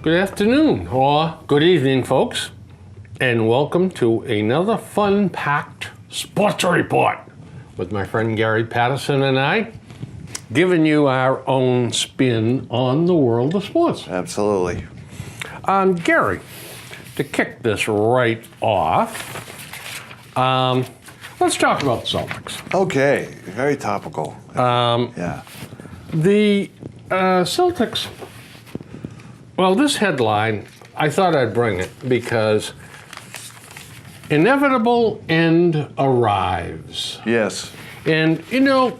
Good afternoon, or good evening, folks, and welcome to another fun-packed sports report with my friend Gary Patterson and I, giving you our own spin on the world of sports. Absolutely. Gary, to kick this right off, let's talk about Celtics. Okay, very topical. Yeah. The Celtics. Well, this headline, I thought I'd bring it because inevitable end arrives. Yes. And, you know,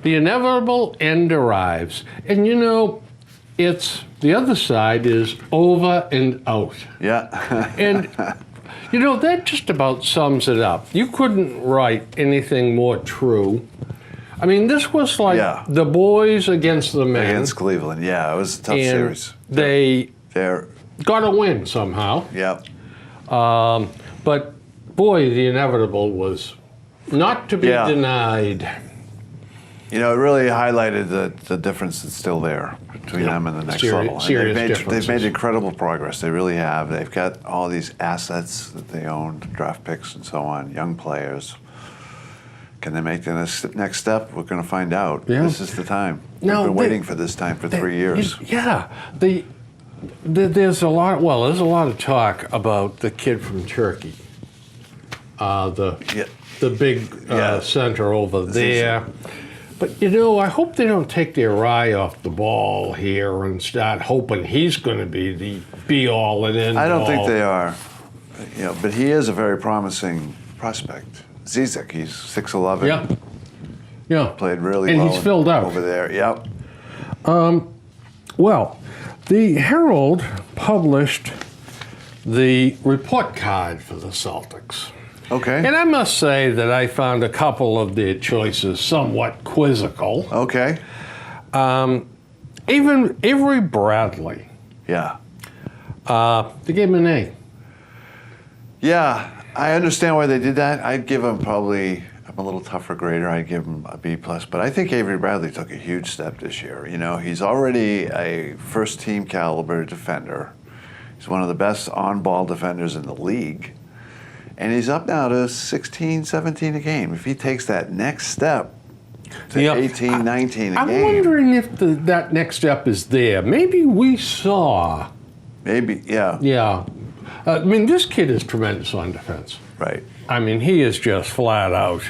the inevitable end arrives. And, you know, it's the other side is over and out. Yeah. And, you know, that just about sums it up. You couldn't write anything more true. I mean, this was like the boys against the men. Against Cleveland, yeah, it was a tough series. They're got to win somehow. Yeah. But boy, the inevitable was not to be denied. You know, it really highlighted the difference that's still there between them and the next level. They've made incredible progress. They really have. They've got all these assets that they own, draft picks and so on, young players. Can they make the next step? We're going to find out. Yeah. This is the time. We've been waiting for this time for 3 years. There's a lot. Well, there's a lot of talk about the kid from Turkey, the big center over there. But you know, I hope they don't take their eye off the ball here and start hoping he's going to be the be-all and end-all. I don't think they are. You know, but he is a very promising prospect. Zizek, he's 6'11". Yeah. Played really well. And he's filled out. Over there, yep. Well, the Herald published the report card for the Celtics. Okay. And I must say that I found a couple of their choices somewhat quizzical. Okay. Even Avery Bradley. Yeah. They gave him an A. Yeah. I understand why they did that. I'd give him I'm a little tougher grader. I'd give him a B+. But I think Avery Bradley took a huge step this year. You know, he's already a first-team caliber defender. He's one of the best on-ball defenders in the league. And he's up now to 16, 17 a game. If he takes that next step to 18, 19 a game. I'm wondering if that next step is there. Maybe we saw. Maybe, yeah. Yeah. I mean, this kid is tremendous on defense. Right. I mean, he is just flat out.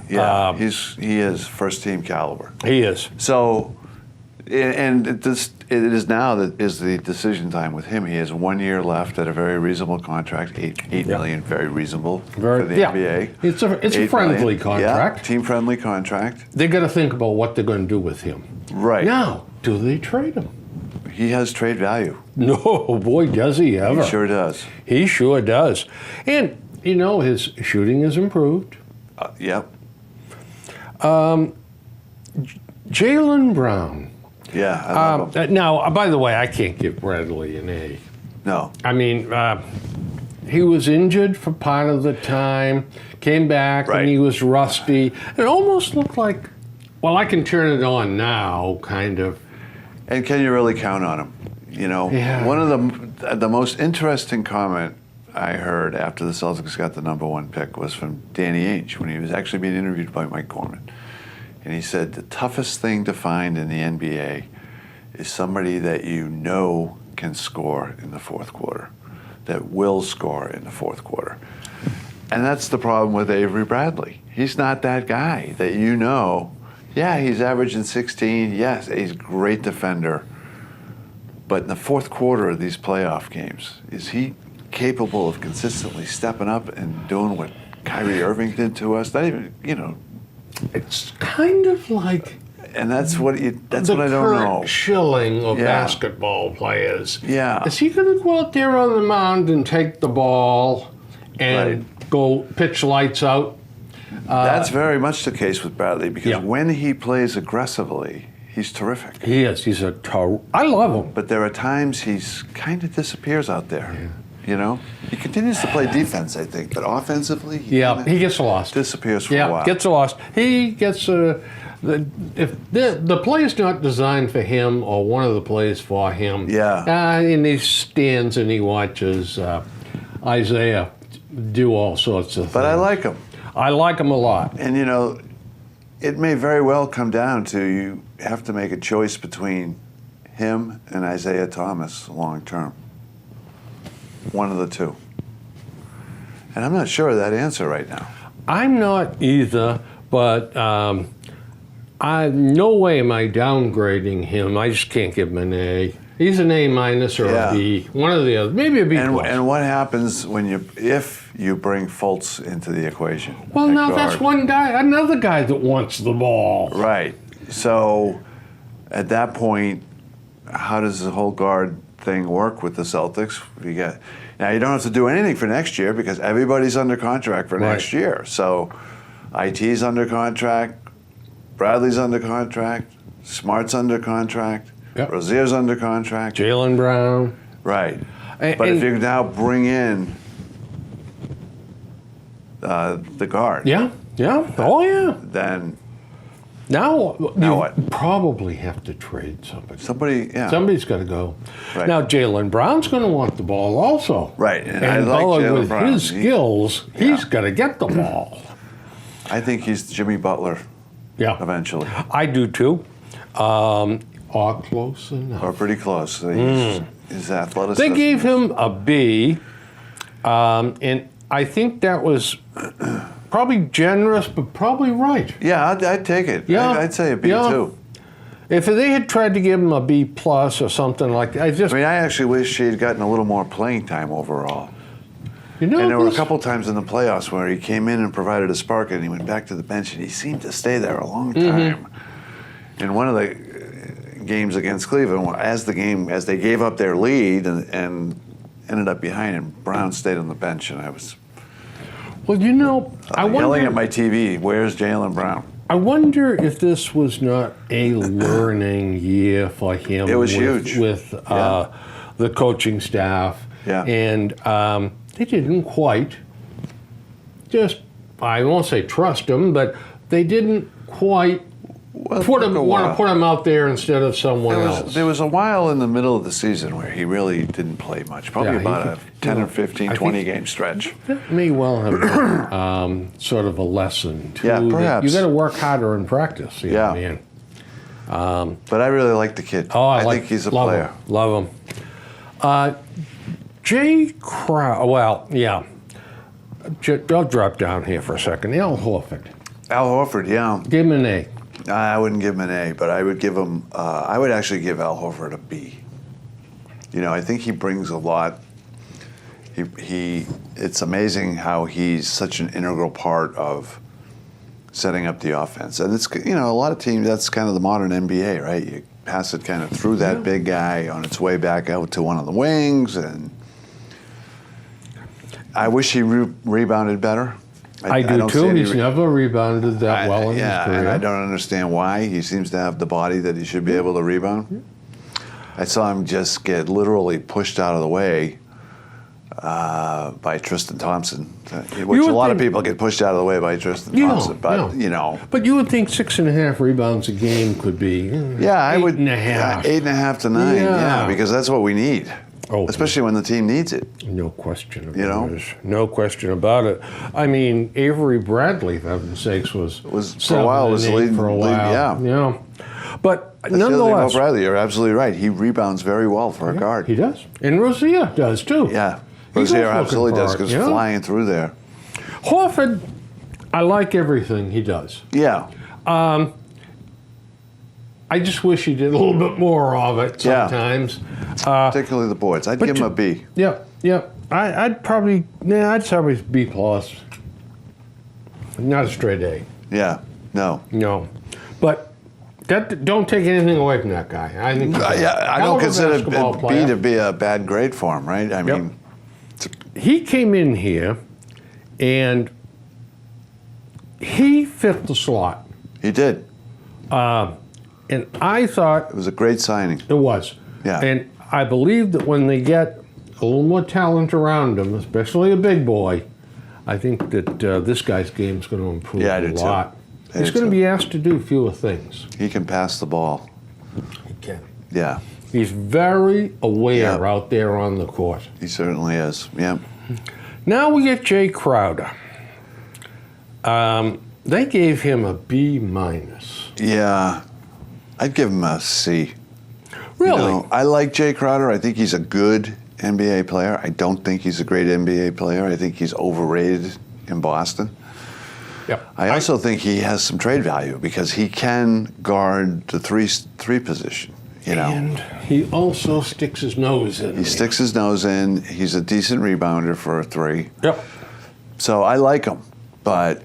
Yeah, he is first team caliber. He is. So, and it is now that is the decision time with him. He has 1 year left at a very reasonable contract, $8 million, very reasonable for the NBA. It's a friendly contract. Yeah, team friendly contract. They got to think about what they're going to do with him. Right. Now, do they trade him? He has trade value. No, boy, does he ever. He sure does. He sure does. And, you know, his shooting has improved. Yep. Jaylen Brown. Yeah, I love him. Now, by the way, I can't give Bradley an A. No. I mean, he was injured for part of the time, came back, and he was rusty. It almost looked like, well, I can turn it on now, kind of. And can you really count on him? You know, one of the most interesting comment I heard after the Celtics got the #1 pick was from Danny Ainge when he was actually being interviewed by Mike Gorman. And he said, the toughest thing to find in the NBA is somebody that you know can score in the fourth quarter, that will score in the fourth quarter. And that's the problem with Avery Bradley. He's not that guy that you know. Yeah, he's averaging 16. Yes, he's a great defender. But in the fourth quarter of these playoff games, is he capable of consistently stepping up and doing what Kyrie Irving did to us? Not even, you know. It's kind of like. And that's what I don't know. The shilling of basketball players. Yeah. Is he going to go out there on the mound and take the ball and go pitch lights out. That's very much the case with Bradley because Yeah. when he plays aggressively, he's terrific. He is. He's I love him. But there are times he's kind of disappears out there. You know, he continues to play defense, I think, but offensively, He gets lost. disappears for a while. Gets lost. He gets if the play is not designed for him or one of the plays for him. And he stands and he watches Isaiah do all sorts of things. But I like him. I like him a lot. And you know, it may very well come down to you have to make a choice between him and Isaiah Thomas long term. One of the two. And I'm not sure of that answer right now. I'm not either, but no way am I downgrading him. I just can't give him an A. He's an A minus or a B, one or the other, maybe a B plus. And what happens if you bring Fultz into the equation? Well, now that's one guy, another guy that wants the ball. Right. So at that point, how does the whole guard thing work with the Celtics? Now you don't have to do anything for next year because everybody's under contract for next year. So IT's under contract, Bradley's under contract, Smart's under contract. Yep. Rozier's under contract. Jaylen Brown. Right. But if you now bring in the guard. Yeah. Oh, yeah. Then. Now what? Probably have to trade somebody. Somebody's got to go. Right. Now, Jaylen Brown's going to want the ball also. Right. And I And like Jaylen with Brown. his skills, he's got to get the ball. I think he's Jimmy Butler. Yeah. Eventually. I do too. Or close enough. Or pretty close. His athleticism. They gave him a B, and I think that was probably generous, but probably right. Yeah, I'd take it. Yeah. I'd say a B too. If they had tried to give him a B plus or something like that, I actually wish he had gotten a little more playing time overall. And there were a couple times in the playoffs where he came in and provided a spark, and he went back to the bench, and he seemed to stay there a long time. In one of the games against Cleveland, as they gave up their lead and ended up behind, and Brown stayed on the bench, and I was yelling at my TV, "Where's Jaylen Brown?" I wonder if this was not a learning year for him. It was huge with the coaching staff. Yeah. And they didn't quite I won't say trust him, but they didn't quite want to put him out there instead of someone else. There was a while in the middle of the season where he really didn't play much, probably about a 10 or 15, 20 game stretch. That may well have been sort of a lesson, too. Yeah, perhaps. You got to work harder in practice, man. But I really like the kid. I think he's a player. Love him. Jay Crowder, I'll drop down here for a second. Al Horford. Al Horford, yeah. Give him an A. I wouldn't give him an A, but I would give him. I would actually give Al Horford a B. I think he brings a lot. It's amazing how he's such an integral part of setting up the offense, and it's a lot of teams. That's kind of the modern NBA, right? You pass it kind of through that big guy on its way back out to one of the wings, and I wish he rebounded better. I do too. He's never rebounded that well in his career. And I don't understand why. He seems to have the body that he should be able to rebound. I saw him just get literally pushed out of the way by Tristan Thompson, which a lot of people get pushed out of the way by Tristan Thompson. But But you would think 6.5 rebounds a game could be. I would 8.5. 8.5 to 9. Yeah, because that's what we need. Especially when the team needs it. No question about it. No question about it. I mean, Avery Bradley, for heaven's sakes, was for a while was the lead for a while. Yeah. But that's nonetheless, the other thing about Bradley, you're absolutely right. He rebounds very well for a guard. He does, and Rozier does too. Yeah, Rozier absolutely does because flying through there. Horford, I like everything he does. Yeah. I just wish he did a little bit more of it sometimes. Particularly the boards. I'd give him a B. Yeah. I'd probably B plus. Not a straight A. Yeah. No. But don't take anything away from that guy. I think. I don't consider B to be a bad grade for him, right? I mean, he came in here And he fit the slot. He did. And I thought It was a great signing. it was. Yeah. And I believe that when they get a little more talent around him, especially a big boy, I think that this guy's game's going to improve Yeah, I a do too. lot. I He's do going to too. be asked to do fewer things. He can pass the ball. He can. Yeah, He's very aware Yeah. out there on the court. he certainly is. Yeah. Now we get Jay Crowder. They gave him a B minus. Yeah. I'd give him a C. Really? You know, I like Jay Crowder. I think he's a good NBA player. I don't think he's a great NBA player. I think he's overrated in Boston. Yep. I also think he has some trade value because he can guard the three position. You know, And he also sticks his nose in. he sticks his nose in. He's a decent rebounder for a three. Yep. So I like him, but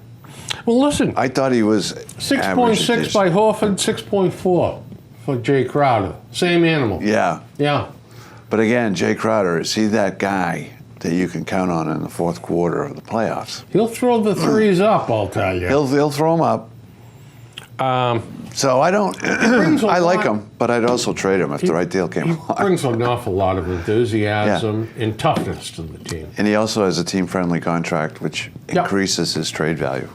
Well, listen, I thought he was 6.6 by Horford, 6.4 for Jay Crowder. Same animal. Yeah, Yeah. but again, Jay Crowder, is he that guy that you can count on in the fourth quarter of the playoffs? He'll throw the threes up, I'll tell you. He'll throw him up. So I don't. brings a I like lot- him, but I'd also trade him if the right deal came He along. brings an awful lot of enthusiasm and toughness to the team. And he also has a team-friendly contract, which Yep. increases his trade value.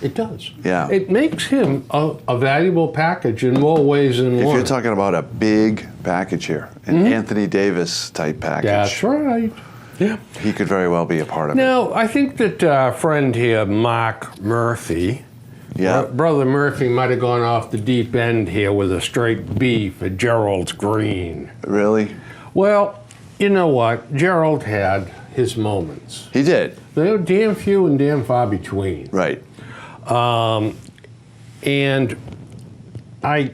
It does. Yeah. It makes him a valuable package in more ways than If one. you're talking about a big package here, an Anthony Davis type package, That's right. Yeah. he could very well be a part of it. Now, I think that our friend here, Mark Murphy, Yeah. Brother Murphy might have gone off the deep end here with a straight B for Gerald Green. Really? Well, you know what? Gerald had his moments. He did. They were damn few and damn far between. Right. And I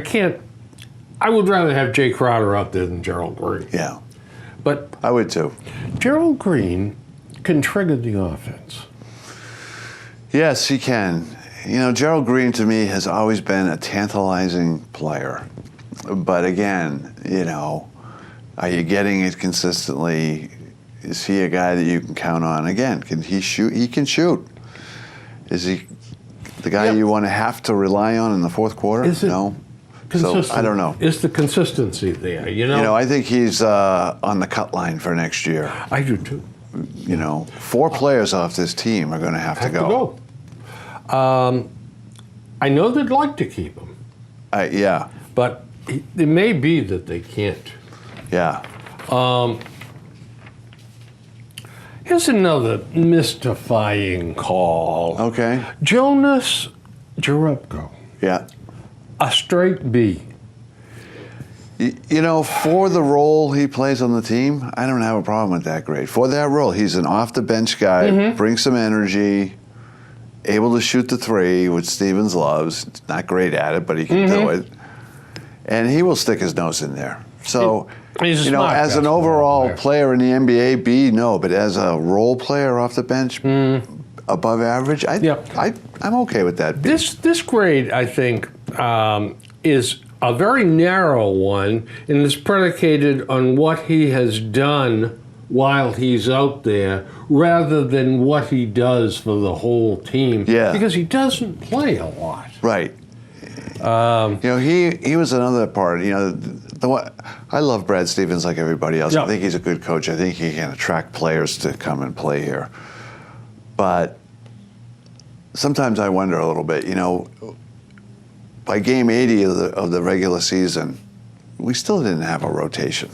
can't. I would rather have Jay Crowder out there than Gerald Green. Yeah. But I would too. Gerald Green can trigger the offense. Yes, he can. You know, Gerald Green to me has always been a tantalizing player. But again, you know, are you getting it consistently? Is he a guy that you can count on? Again, can he shoot? He can shoot. Is he the guy Yep. you want to have to rely on in the fourth quarter? Is it No. So Consistent. I don't know. Is the consistency there? You know. You know, I think he's on the cut line for next year. I do too. You know, 4 players off this team are going to have to go. I know they'd like to keep him, Yeah, but it may be that they can't. yeah. Here's another mystifying call. Okay. Jonas Jerebko, Yeah. a straight B. You know, for the role he plays on the team, I don't have a problem with that grade. For that role, he's an off-the-bench guy, brings some energy, able to shoot the three, which Stevens loves. Not great at it, but he can do it. And he will stick his nose in there. So, He's a you know, smart as an basketball overall player. player in the NBA, B, no. But as a role player off the bench, above average, Yep. I'm okay with that. B. This grade, I think, is a very narrow one, and is predicated on what he has done while he's out there, rather than what he does for the whole team. Yeah. Because he doesn't play a lot. Right. You know, he was another part. You know, I love Brad Stevens like everybody else. Yeah. I think he's a good coach. I think he can attract players to come and play here. But sometimes I wonder a little bit. You know, by game 80 of the regular season, we still didn't have a rotation.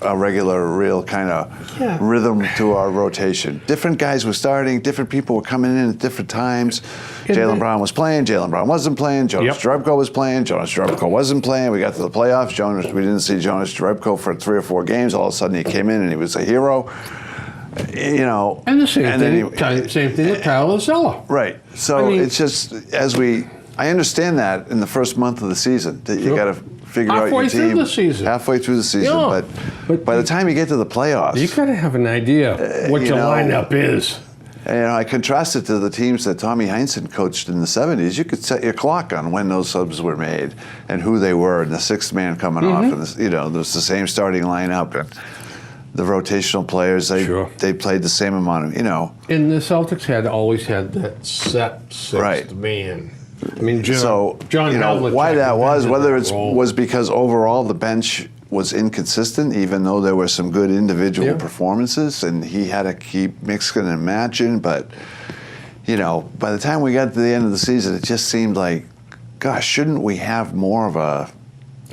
A regular, real kind of Yeah. rhythm to our rotation. Different guys were starting, different people were coming in at different times. And Jalen the- Brown was playing, Jalen Brown wasn't playing, Jonas Yep. Jerebko was playing, Jonas Jerebko wasn't playing. We got to the playoffs, we didn't see Jonas Jerebko for 3 or 4 games. All of a sudden he came in and he was a hero. You know. And the same then same thing with Kyle Lazella. Right. So I mean- it's just, I understand that in the first month of the season, that you Sure. got to figure out your Halfway team. through the season. Halfway through the season. Yeah. But by the time you get to the playoffs, You got to have an idea what you your know, lineup is. you know, I contrast it to the teams that Tommy Heinsohn coached in the 70s. You could set your clock on when those subs were made and who they were, and the sixth man coming off, and you know, there's the same starting lineup. And the rotational players. They played the same amount of, And the Celtics had always had that set sixth man. I mean, John Havlicek why that was, whether it role. was because overall the bench was inconsistent, even though there were some good individual performances, and he had to keep mixing and matching. But, by the time we got to the end of the season, it just seemed like, gosh, shouldn't we have more of a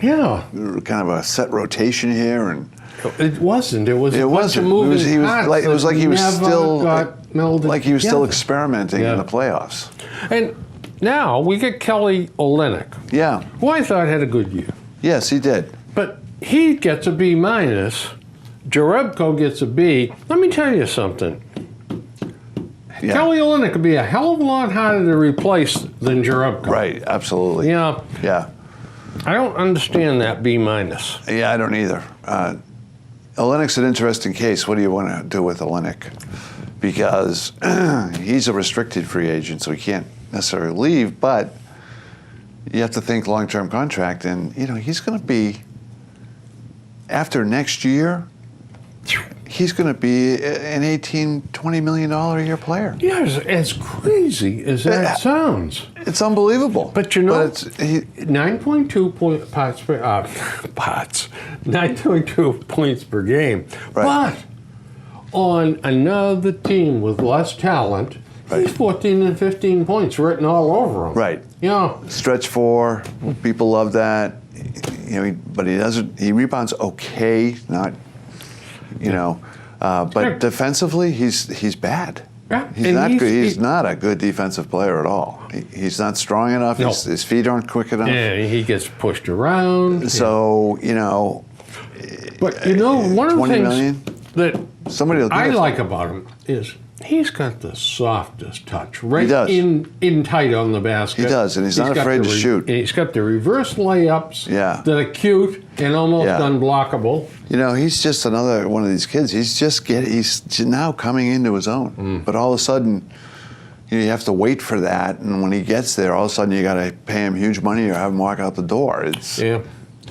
kind of a set rotation here? And it wasn't. It was. It wasn't. It was like he was still experimenting in the playoffs. And now we get Kelly Olynyk. Yeah. Who I thought had a good year. Yes, he did. But he gets a B minus. Jerebko gets a B. Let me tell you something. Yeah. Kelly Olynyk could be a hell of a lot harder to replace than Jerebko. Right. Absolutely. Yeah. Yeah. I don't understand that B minus. Yeah, I don't either. Olynyk's an interesting case. What do you want to do with Olynyk? Because he's a restricted free agent, so he can't necessarily leave, but you have to think long-term contract, and he's going to be, after next year, he's going to be an $18, $20 million a year player. Yeah, as crazy as that sounds. It's unbelievable. But 9.2 9.2 points per game. Right. But on another team with less talent, he's 14 and 15 points written all over him. Right. Stretch four, people love that. But he doesn't. He rebounds okay, not. But defensively, he's bad. Yeah. He's not a good defensive player at all. He's not strong enough. No. His feet aren't quick enough. Yeah, he gets pushed around. So But one of the things that somebody I like about him is he's got the softest touch, right? He does. In tight on the basket. He does, and he's not afraid to shoot. And he's got the reverse layups that are cute and almost unblockable. He's just another one of these kids. He's now coming into his own. But all of a sudden, you have to wait for that, and when he gets there, all of a sudden you got to pay him huge money or have him walk out the door. It's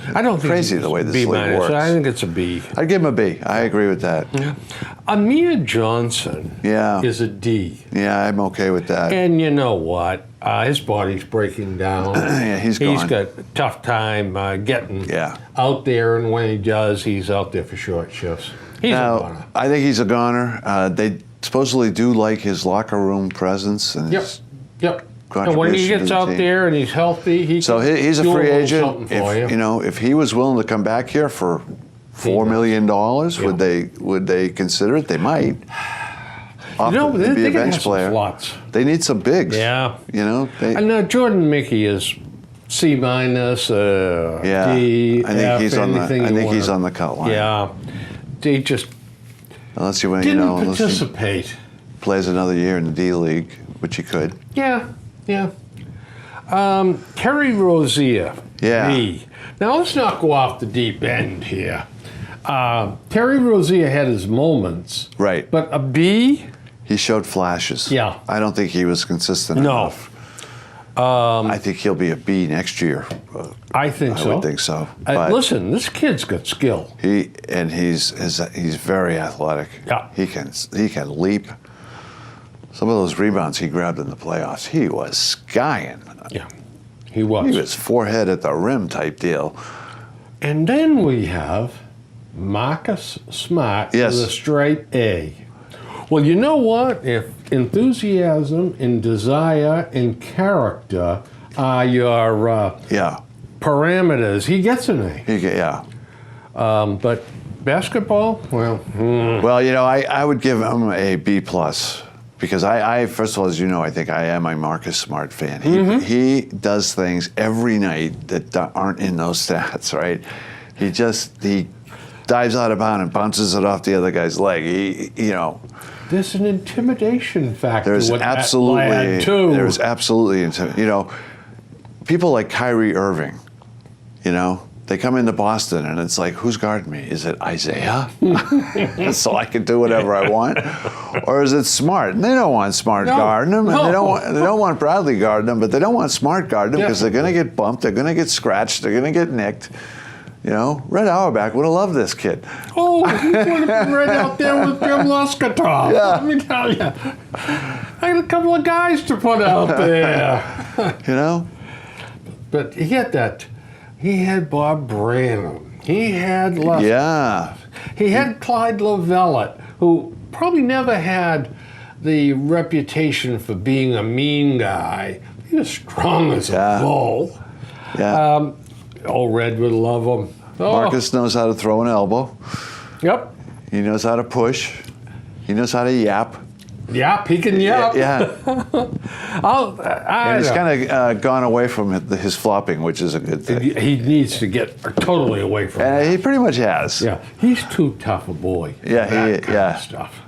I don't think crazy the way this league works. I think it's a B. I'd give him a B. I agree with that. Yeah. Amir Johnson is a D. Yeah, I'm okay with that. And you know what? His body's breaking down. He's gone. He's got a tough time getting out there, and when he does, he's out there for short shifts. He's a goner. I think he's a goner. They supposedly do like his locker room presence. And Yep. And when he gets out there and he's healthy, he's a free agent. If he was willing to come back here for $4 million, would they consider it? They might. They'd be a bench player. They need some bigs. Yeah. And Jordan Mickey is C minus, D. I think he's on the cut line. Yeah. He just unless he didn't participate. Plays another year in the D League, which he could. Yeah. Terry Rozier. B. Now let's not go off the deep end here. Terry Rozier had his moments. Right. But a B? He showed flashes. Yeah. I don't think he was consistent enough. I think he'll be a B next year. I think so. I would think so. Listen, this kid's got skill. He's very athletic. Yeah. He can leap. Some of those rebounds he grabbed in the playoffs, he was skying. Yeah, he was. He was forehead at the rim type deal. And then we have Marcus Smart with a straight A. Well, you know what? If enthusiasm and desire and character are your parameters, he gets an A. But basketball, well. I would give him a B plus. Because I first of all, as you know, I think I am a Marcus Smart fan. He does things every night that aren't in those stats, right? He dives out of bounds and bounces it off the other guy's leg. There's an intimidation factor. There's absolutely, people like Kyrie Irving, they come into Boston and it's like, who's guarding me? Is it Isaiah? So I can do whatever I want? Or is it Smart? And they don't want Smart guarding them. And they don't want Bradley guarding them, but they don't want Smart guarding them because they're going to get bumped, they're going to get scratched, they're going to get nicked. You know, Red Auerbach would have loved this kid. Oh, he would have been right out there with Jim Luskatov. Yeah. Let me tell you. I had a couple of guys to put out there. You know? But he had that. He had Bob Branham. He had Yeah. He had Clyde Lovellette, who probably never had the reputation for being a mean guy. He was strong as a bull. Yeah. Red would love him. Oh. Marcus knows how to throw an elbow. Yep. He knows how to push. He knows how to yap. Yep, he can yap. Yeah. And he's know. kind of gone away from his flopping, which is a good thing. He needs to get totally away from And that. he pretty much has. Yeah, he's too tough a boy. Yeah, that kind of stuff.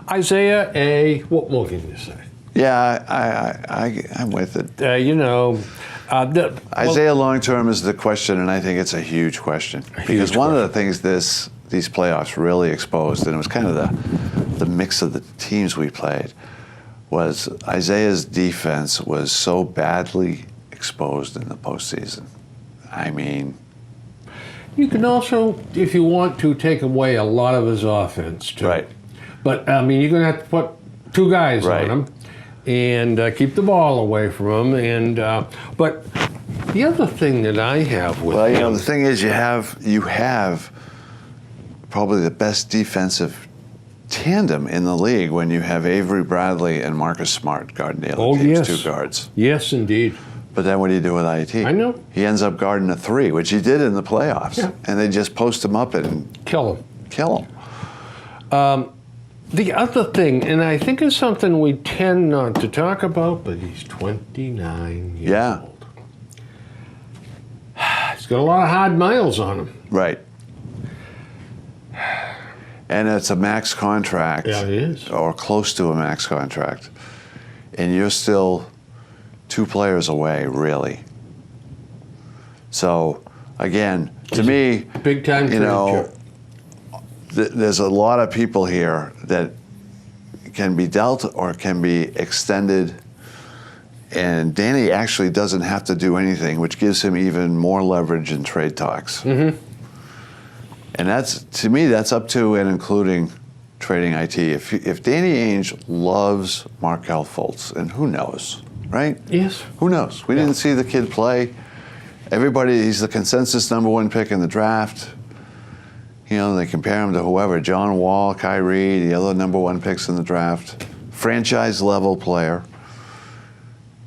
Isaiah A. What more can you say? Yeah, I'm with it. You know, Isaiah long term is the question, and I think it's a huge question. Because one of the things these playoffs really exposed, and it was kind of the mix of the teams we played, was Isaiah's defense was so badly exposed in the postseason. I mean, you can also, if you want to, take away a lot of his offense too. Right. But I mean, you're going to have to put two guys Right. on him and keep the ball away from him. And but the other thing that I have with well, you him, know, the thing is, you have probably the best defensive tandem in the league when you have Avery Bradley and Marcus Smart guarding the other team's two guards. Yes, indeed. But then what do you do with IT? I know. He ends up guarding a three, which he did in the playoffs. Yeah. And they just post him up and Kill him. kill him. The other thing, and I think it's something we tend not to talk about, but he's 29 years Yeah. old. He's got a lot of hard miles on him. Right. And it's a max contract. Yeah, it is. Or close to a max contract. And you're still 2 players away, really. So, again, to me, Big time you know, future. there's a lot of people here that can be dealt or can be extended. And Danny actually doesn't have to do anything, which gives him even more leverage in trade talks. Mm-hmm. And that's, to me, that's up to and including trading IT. If Danny Ainge loves Markelle Fultz, and who knows, right? Yes. Who knows? We didn't see the kid play. He's the consensus #1 pick in the draft. You know, they compare him to whoever, John Wall, Kyrie, the other #1 picks in the draft. Franchise level player.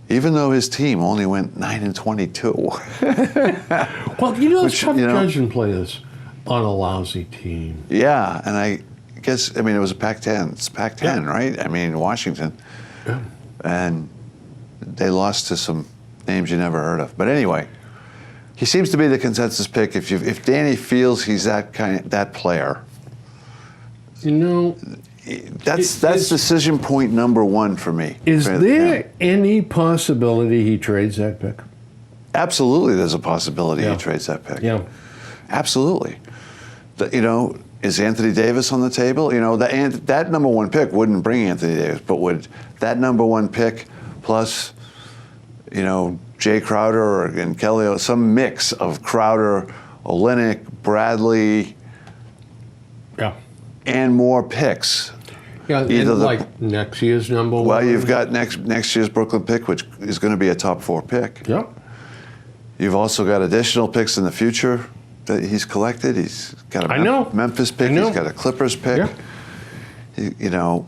Even though his team only went 9-22. Well, you know, it's tough you know, judging players on a lousy team. Yeah, and I guess, I mean, it was a Pac-10. It's Pac-10, Yeah. right? I mean, Washington. Yeah. And they lost to some names you never heard of. But anyway, he seems to be the consensus pick. If Danny feels he's that player, You know, that's decision point #1 for me. is For there him. any possibility he trades that pick? Absolutely, there's a possibility Yeah. he trades that pick. Yeah. Absolutely. You know, is Anthony Davis on the table? You know, that #1 pick wouldn't bring Anthony Davis, but would that #1 pick plus, you know, Jay Crowder and Kelly, some mix of Crowder, Olynyk, Bradley, Yeah. and more picks? Yeah, Either and the- like next year's #1. Well, you've got next year's Brooklyn pick, which is going to be a top 4 pick. Yeah. You've also got additional picks in the future that he's collected. He's got a I know. Memphis pick. I know. He's got a Clippers pick. Yeah. You know,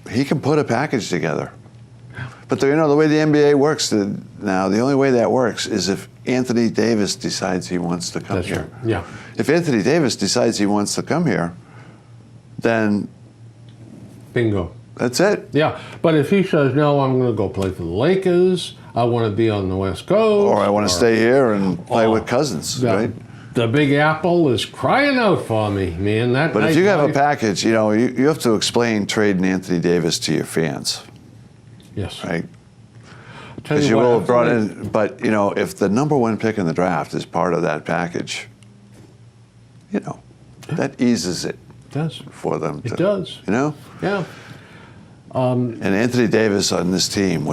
he can put a package together. But you know, the way the NBA works now, the only way that works is if Anthony Davis decides he wants to come That's here. right. Yeah. If Anthony Davis decides he wants to come here, then Bingo. that's it. Yeah. But if he says, no, I'm going to go play for the Lakers, I want to be on the West Coast. Or I want to stay here and play with Cousins, the, right? The Big Apple is crying out for me, man. But if you have a package, you know, you have to explain trading Anthony Davis to your fans, Yes. right? Tell Because you what, will have brought after in, but, you know, if the #1 pick in the draft is part of that package, you know, that eases it It does. for them. It does. You know? Yeah. And Anthony Davis on this team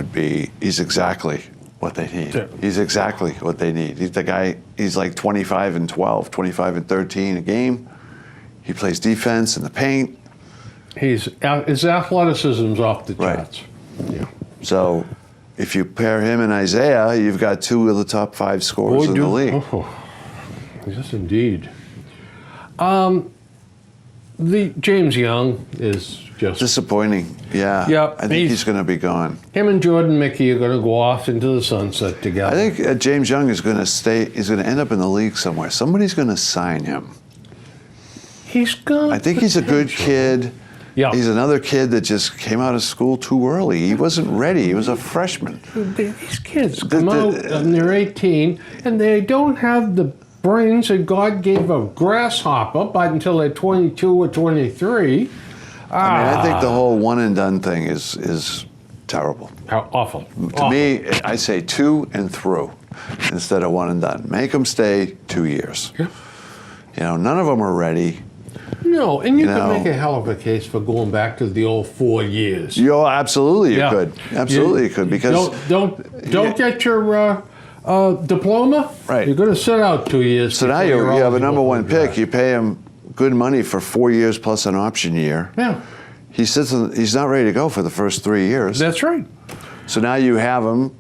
he's exactly what they need. Yeah. He's exactly what they need. He's the guy, he's like 25 and 12, 25 and 13 a game. He plays defense in the paint. His athleticism's off the Right. charts. Yeah. So if you pair him and Isaiah, you've got two of the top 5 scorers in the league. Oh, yes, indeed. The James Young is just Disappointing, yeah. Yeah, I think he's going to be gone. him and Jordan Mickey are going to go off into the sunset together. I think James Young is going to stay. He's going to end up in the league somewhere. Somebody's going to sign him. he's got. I think he's a good kid. Yeah. He's another kid that just came out of school too early. He wasn't ready. He was a freshman. These kids come out and they're 18 and they don't have the brains that God gave a grasshopper, but until they're 22 or 23. I think the whole one and done thing is terrible. How awful. To me, I say 2 and through instead of one and done. Make them stay 2 years. Yeah. You know, none of them are ready. No, and you You can know. make a hell of a case for going back to the old 4 years. Absolutely you Yeah. could. Absolutely you could because don't get your diploma. Right. You're going to sit out 2 years. so now before you have a eligible number for 1 the draft. pick. You pay him good money for 4 years plus an option year. Yeah, He sits. He's not ready to go for the first 3 years. that's right. So now you have him,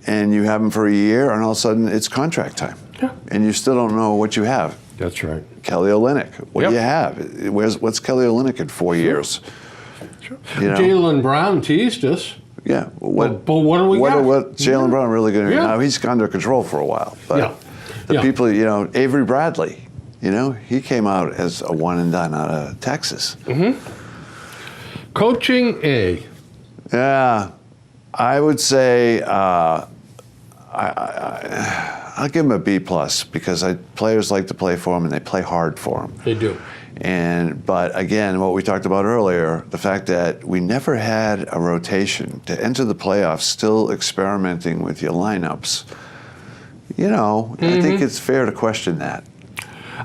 and you have him for a year, and all of a sudden it's contract time. Yeah. And you still don't know what you have. That's right. Kelly Olynyk. What do Yep. you have? What's Kelly Olynyk in 4 years? Sure. You know? Jaylen Brown teased us. Yeah. But what do we got? What Jaylen Brown really going to do? Yeah. Now he's under control for a while. But Yeah. the Yeah. people, Avery Bradley, he came out as a one and done out of Texas. Coaching A. Yeah. I would say I'll give him a B plus because players like to play for him and they play hard for him. They do. But again, what we talked about earlier, the fact that we never had a rotation to enter the playoffs, still experimenting with your lineups. I think it's fair to question that.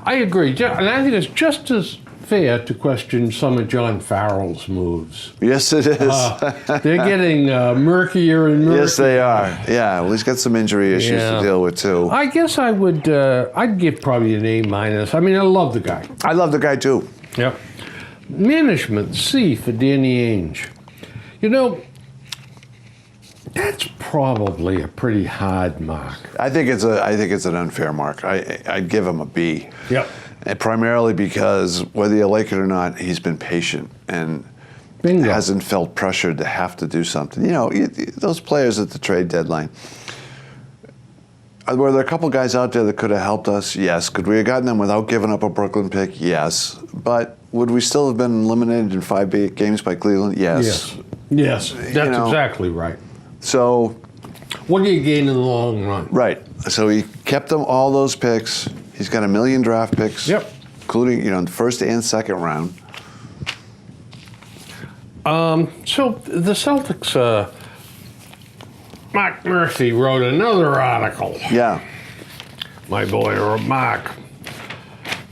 I agree. And I think it's just as fair to question some of John Farrell's moves. Yes, it is. They're getting murkier and murkier. Yes, they are. Yeah, well, he's got some injury issues Yeah. to deal with too. I guess I'd give probably an A minus. I mean, I love the guy. I love the guy too. Yep. Management C for Danny Ainge. That's probably a pretty hard mark. I think it's an unfair mark. I'd give him a B. Yep. And primarily because whether you like it or not, he's been patient and Bingo. hasn't felt pressured to have to do something. Those players at the trade deadline. Were there a couple guys out there that could have helped us? Yes. Could we have gotten them without giving up a Brooklyn pick? Yes. But would we still have been eliminated in 5 games by Cleveland? Yes. Yes. That's exactly right. So, What do you gain in the long run? right. So he kept them all those picks. He's got 1 million draft picks. Yep. Including, the first and second round. So the Celtics, Mark Murphy wrote another article. Yeah. My boy, Mark.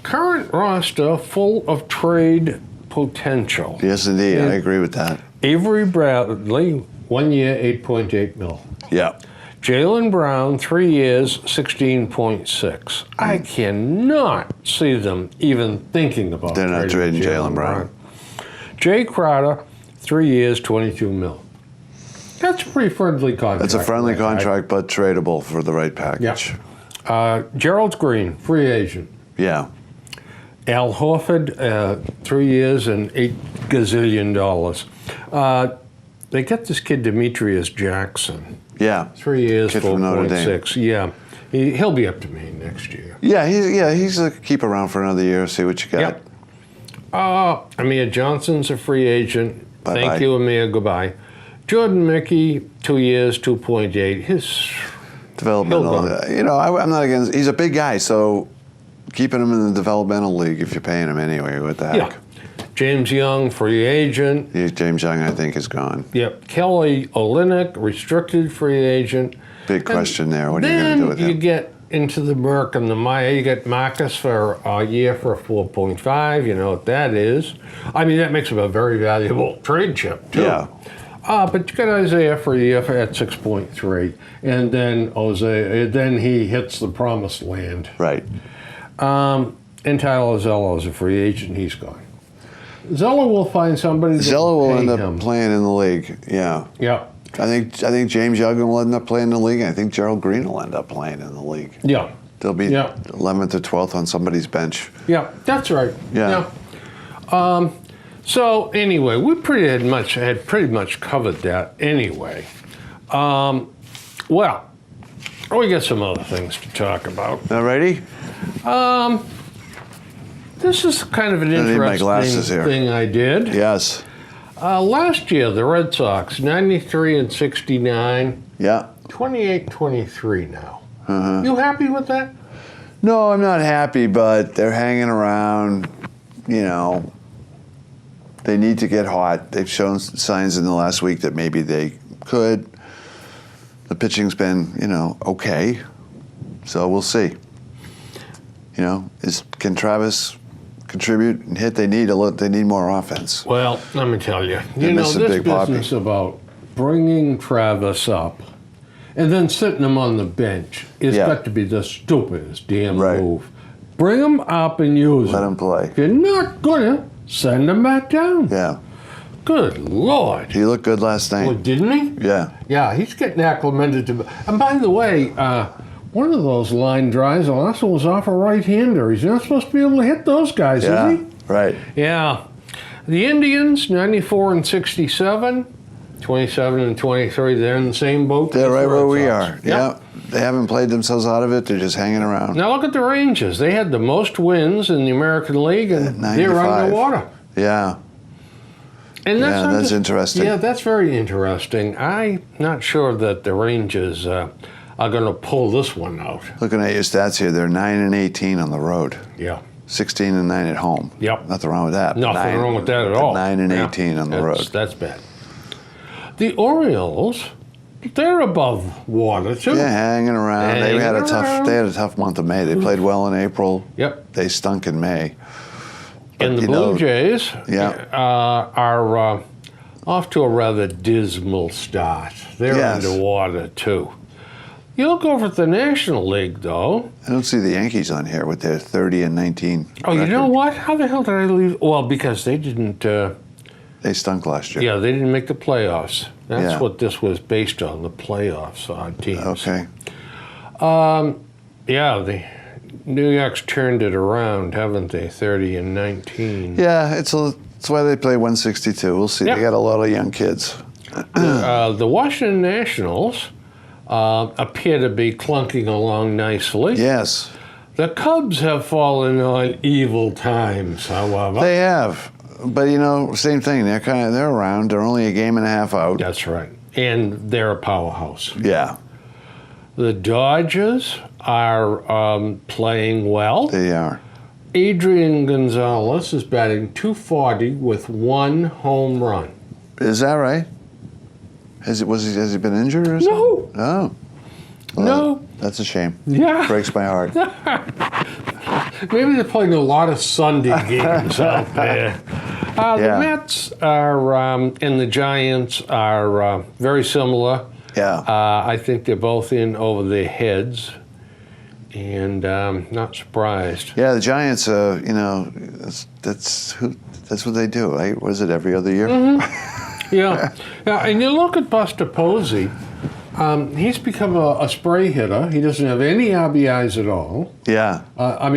Current roster full of trade potential. Yes, indeed. I agree with that. Avery Bradley, 1 year, $8.8 million. Yeah. Jaylen Brown, 3 years, 16.6. I cannot see them even thinking about They're not trading Jaylen Brown. Jay Crowder, 3 years, $22 million. That's a pretty friendly contract. It's a friendly right? contract, but tradable for the right package. Gerald Green, free agent. Yeah. Al Horford, 3 years and $8 gazillion. They got this kid Demetrius Jackson. Yeah. 3 years, Kid from Notre Dame. 4.6. Yeah, he'll be up to me next year. Yeah, he's a keep around for another year, see what you got. Yep. Amir Johnson's a free agent. Bye-bye. Thank you, Amir. Goodbye. Jordan Mickey, 2 years, 2.8. His Developmental. I'm not against. He's a big guy, so keeping him in the developmental league if you're paying him anyway. What the heck? yeah. James Young, free agent. James Young, I think, is gone. Yep. Kelly Olynyk, restricted free agent. Big question there. What are you going to do with Then you him? get into the Merck and the Maya. You get Marcus for a year for 4.5. You know what that is. I mean, that makes him a very valuable trade chip, too. Yeah. But you got Isaiah for you at 6.3, and then he hits the promised land. Right. And Tyler Zeller is a free agent. He's gone. Zeller will find somebody. Zeller will end up him. playing in the league. Yeah. Yeah. I think James Young will end up playing in the league. And I think Gerald Green will end up playing in the league. Yeah. They'll be 11th or 12th on somebody's bench. Yeah, that's right. Yeah. So anyway, we had pretty much covered that anyway. Well, we got some other things to talk about. All righty? This is kind of an I need my glasses interesting here. thing I did. Yes. Last year, the Red Sox, 93 and 69, Yeah. 28-23 now. You happy with that? No, I'm not happy, but they're hanging around. You know, they need to get hot. They've shown signs in the last week that maybe they could. The pitching's been, okay. So we'll see. Can Travis contribute and hit? They need more offense. Well, let me tell you. missing This Big Papi. business about bringing Travis up and then sitting him on the bench has got to be the stupidest damn move. Bring him up and use him. Let him play. If you're not gonna, send him back down. Yeah. Good Lord. He looked good last night. Well, didn't he? Yeah. Yeah, he's getting acclimated to. And by the way, one of those line drives also was off a right-hander. He's not supposed to be able to hit those guys, is he? Right. Yeah. The Indians, 94 and 67, 27 and 23. They're in the same boat. They're right where we Sox. are. Yeah. They haven't played themselves out of it. They're just hanging around. Now look at the Rangers. They had the most wins in the American League, and they're underwater. Yeah. And that's interesting. Yeah, that's very interesting. I'm not sure that the Rangers are going to pull this one out. Looking at your stats here, they're 9 and 18 on the road. Yeah. 16 and 9 at home. Yep. Nothing wrong with that. Nothing wrong with that at all. 9 and 18 on the road. That's bad. The Orioles, they're above water too. Yeah, hanging around. They had a tough month of May. They played well in April. Yep. They stunk in May. And the Blue Jays are off to a rather dismal start. They're underwater too. You look over at the National League, though. I don't see the Yankees on here with their 30 and 19 Oh, record. you know what? How the hell did I leave? Well, because they didn't. They stunk last year. Yeah, they didn't make the playoffs. That's Yeah. what this was based on, the playoffs on teams. Okay. Yeah, the New York's turned it around, haven't they? 30 and 19. Yeah, it's why they play 162. We'll see. Yeah. They got a lot of young kids. The Washington Nationals appear to be clunking along nicely. Yes. The Cubs have fallen on evil times, however. They have. But same thing. They're around. They're only a game and a half out. That's right. And they're a powerhouse. Yeah. The Dodgers are playing well. They are. Adrian Gonzalez is batting .240 with 1 home run. Is that right? Has he been injured or something? No. Oh. Well, No. That's a shame. Yeah. Breaks my heart. Maybe they're playing a lot of Sunday games out there. The Mets are and the Giants are very similar. Yeah. I think they're both in over their heads, and not surprised. Yeah, the Giants. That's what they do. Right? Was it every other year? Mm-hmm. Yeah. And you look at Buster Posey. He's become a spray hitter. He doesn't have any RBIs at all. Yeah. I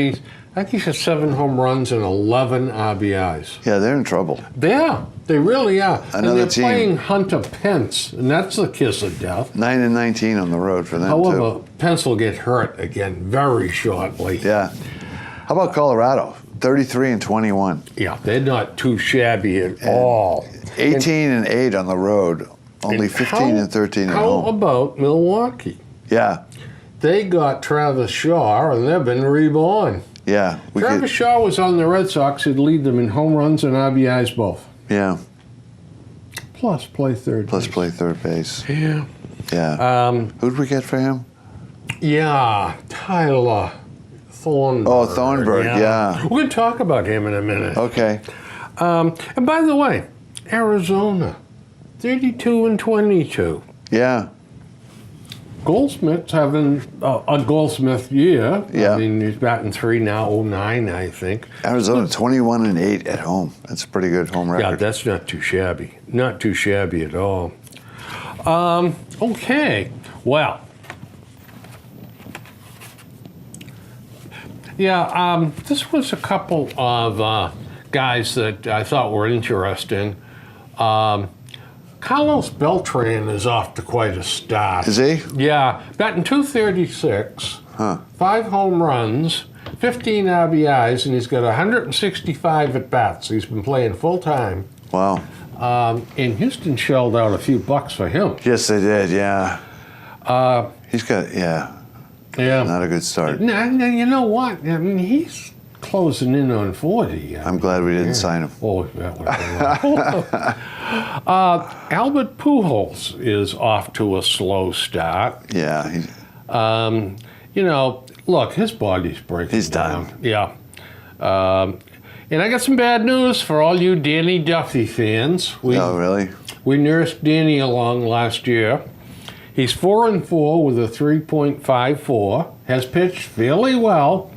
think he's got 7 home runs and 11 RBIs. Yeah, they're in trouble. Yeah, they really are. Another and they're team. playing Hunter Pence, and that's the kiss of death. 9 and 19 on the road for them However, too. Pence will get hurt again very shortly. Yeah. How about Colorado? 33 and 21. Yeah, they're not too shabby at all. 18 and 8 on the road. Only 15 and 13 at home. How about Milwaukee? Yeah. They got Travis Shaw, and they've been reborn. Yeah. Travis Shaw was on the Red Sox. He'd lead them in home runs and RBIs both. Yeah. Plus play third base. Yeah. Yeah. Who'd we get for him? Yeah, Tyler Thornburg. Oh, Thornburg, yeah. We're going to talk about him in a minute. Okay. And by the way, Arizona. 32 and 22. Yeah. Goldsmith's having a Goldsmith year. Yeah. I mean, he's batting 3 now, 09, I think. Arizona 21 and 8 at home. That's a pretty good home record. Yeah, that's not too shabby. Not too shabby at all. Okay, well. Yeah, this was a couple of guys that I thought were interesting. Carlos Beltran is off to quite a start. Is he? Yeah, batting 236, 5 home runs, 15 RBIs, and he's got 165 at bats. He's been playing full time. Wow. And Houston shelled out a few bucks for him. Yes, they did. Yeah. He's got not a good start. Now, you know what? I mean, he's closing in on 40. I'm glad we didn't sign him. Oh, that would be Albert Pujols is off to a slow start. Yeah. You know, look, his body's breaking He's down. done. Yeah. And I got some bad news for all you Danny Duffy fans. Oh, really? We nursed Danny along last year. He's 4-4 with a 3.54. Has pitched fairly well,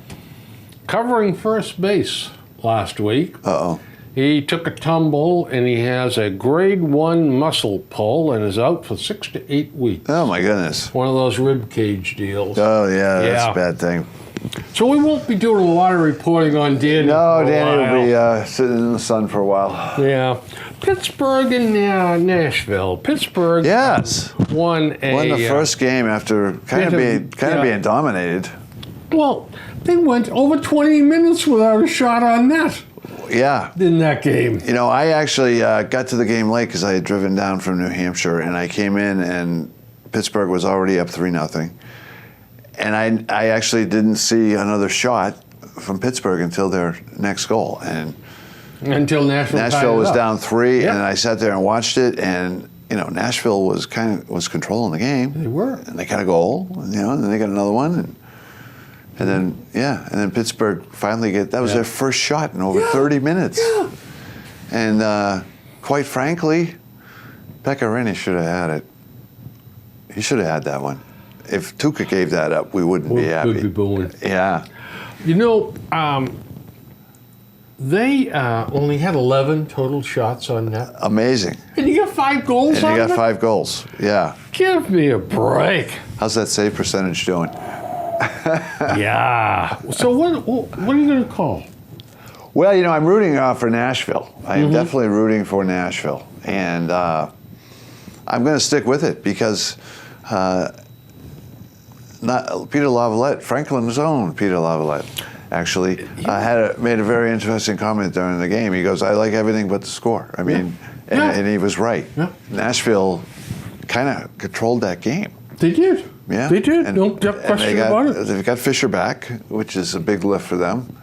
covering first base last week. Uh-oh. He took a tumble and he has a grade 1 muscle pull and is out for 6 to 8 weeks. Oh, my goodness. One of those rib cage deals. Oh, yeah, that's a bad thing. So we won't be doing a lot of reporting on Danny. No, for a Danny while. will be sitting in the sun for a while. Yeah. Pittsburgh and Nashville. Pittsburgh Yes. won the first game after kind of being dominated. Well, they went over 20 minutes without a shot on net Yeah. in that game. You know, I actually got to the game late because I had driven down from New Hampshire, and I came in and Pittsburgh was already up 3-0. And I actually didn't see another shot from Pittsburgh until their next goal. And Until Nashville was down 3, Yep. and I sat there and watched it, and you know, Nashville was controlling the game. They were. And they got a goal, and, you know, and then they got another one, and then Pittsburgh finally that was their first shot in over 30 minutes. Yeah. And quite frankly, Pekka Rinne should have had it. He should have had that one. If Tuukka gave that up, we wouldn't be happy. We'd be booing. Yeah. You know, they only had 11 total shots on net. Amazing. And you got 5 goals And on you got it? 5 goals. Yeah. Give me a break. How's that save percentage doing? Yeah. So what are you going to call? Well, you know, I'm rooting for Nashville. I am definitely rooting for Nashville. And I'm going to stick with it because Peter Laviolette, Franklin's own Peter Laviolette, actually made a very interesting comment during the game. He goes, "I like everything but the score." I mean, and he was right. Yeah. Nashville kind of controlled that game. They did. Yeah, They did. No question about it. They've got Fisher back, which is a big lift for them.